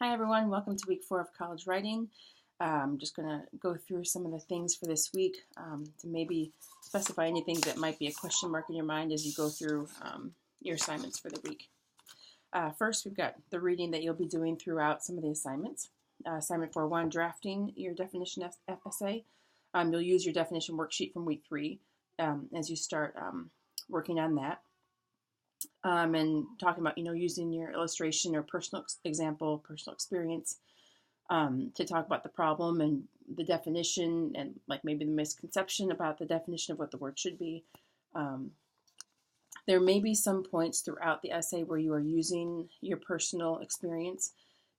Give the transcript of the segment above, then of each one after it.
Hi everyone, welcome to week 4 of college writing. I'm just going to go through some of the things for this week to maybe specify anything that might be a question mark in your mind as you go through your assignments for the week. First, we've got the reading that you'll be doing throughout some of the assignments. Assignment 4.1, drafting your definition essay. You'll use your definition worksheet from week 3 as you start working on that. And talking about, using your illustration or personal example, personal experience to talk about the problem and the definition and like maybe the misconception about the definition of what the word should be. There may be some points throughout the essay where you are using your personal experience.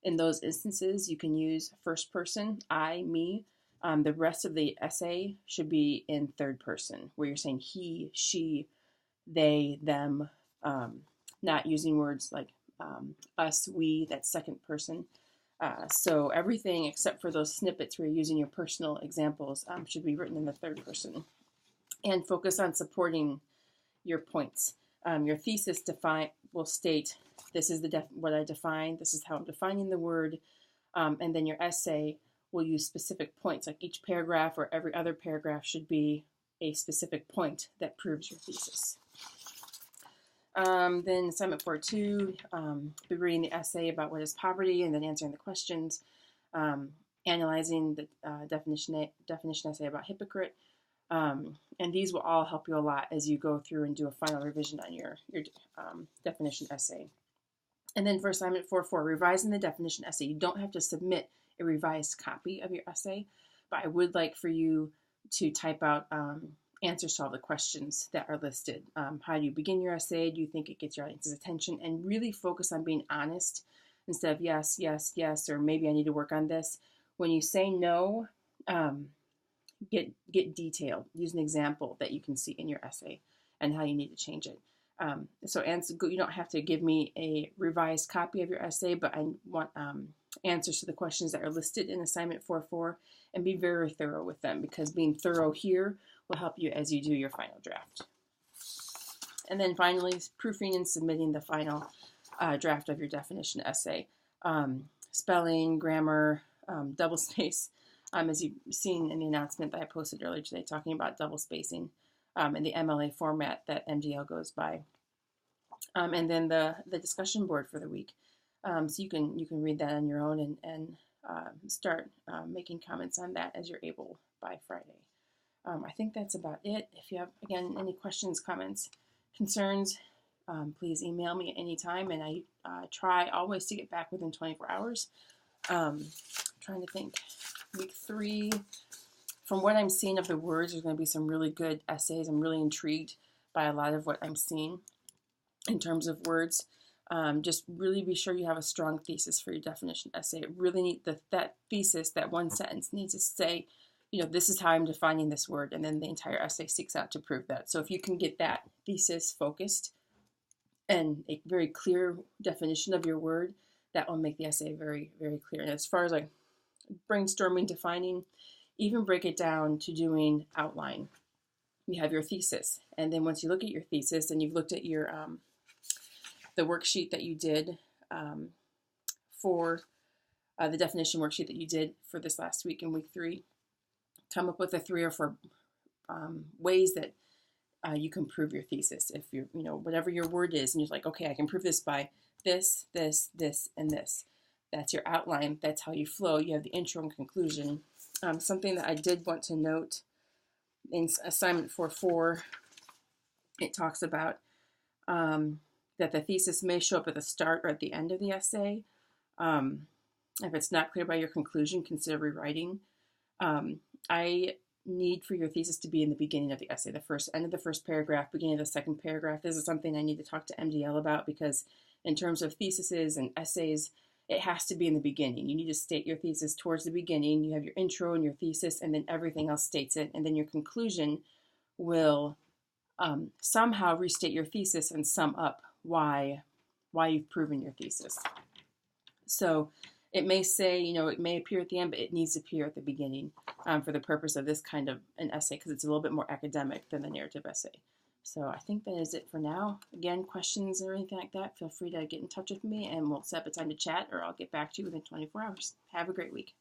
In those instances, you can use first person, I, me. The rest of the essay should be in third person, where you're saying he, she, they, them, not using words like us, we, that's second person. So everything except for those snippets where you're using your personal examples should be written in the third person. And focus on supporting your points. Your thesis will state, this is what I define, this is how I'm defining the word, and then your essay will use specific points, like each paragraph or every other paragraph should be a specific point that proves your thesis. Then assignment 4.2, be reading the essay about what is poverty and then answering the questions, analyzing the definition essay about hypocrite, and these will all help you a lot as you go through and do a final revision on your definition essay. And then for assignment 4.4, revising the definition essay. You don't have to submit a revised copy of your essay, but I would like for you to type out answers to all the questions that are listed. How do you begin your essay? Do you think it gets your audience's attention? And really focus on being honest instead of yes, yes, yes, or maybe I need to work on this. When you say no, get detailed. Use an example that you can see in your essay and how you need to change it. So you don't have to give me a revised copy of your essay, but I want answers to the questions that are listed in assignment 4.4 and be very thorough with them, because being thorough here will help you as you do your final draft. And then finally, proofing and submitting the final draft of your definition essay. Spelling, grammar, double space, as you've seen in the announcement that I posted earlier today talking about double spacing in the MLA format that MDL goes by. And then the discussion board for the week. So you can read that on your own and start making comments on that as you're able by Friday. I think that's about it. If you have, again, any questions, comments, concerns, please email me at any time, and I try always to get back within 24 hours. Trying to think. Week 3, from what I'm seeing of the words, there's going to be some really good essays. I'm really intrigued by a lot of what I'm seeing in terms of words. Just really be sure you have a strong thesis for your definition essay. It really needs that thesis, that one sentence needs to say, this is how I'm defining this word, and then the entire essay seeks out to prove that. So if you can get that thesis focused and a very clear definition of your word, that will make the essay very, very clear. And as far as like brainstorming, defining, even break it down to doing outline. You have your thesis, and then once you look at your thesis and you've looked at your the worksheet that you did for the definition worksheet that you did for this last week in week 3, come up with the 3 or 4 ways that you can prove your thesis. If you're, whatever your word is, and you're like, okay, I can prove this by this, this, this, and this. That's your outline. That's how you flow. You have the intro and conclusion. Something that I did want to note in assignment 4.4, it talks about that the thesis may show up at the start or at the end of the essay. If it's not clear by your conclusion, consider rewriting. I need for your thesis to be in the beginning of the essay, end of the first paragraph, beginning of the second paragraph. This is something I need to talk to MDL about, because in terms of theses and essays, it has to be in the beginning. You need to state your thesis towards the beginning. You have your intro and your thesis, and then everything else states it. And then your conclusion will somehow restate your thesis and sum up why you've proven your thesis. So it may say, it may appear at the end, but it needs to appear at the beginning for the purpose of this kind of an essay, because it's a little bit more academic than the narrative essay. So I think that is it for now. Again, questions or anything like that, feel free to get in touch with me and we'll set up a time to chat, or I'll get back to you within 24 hours. Have a great week.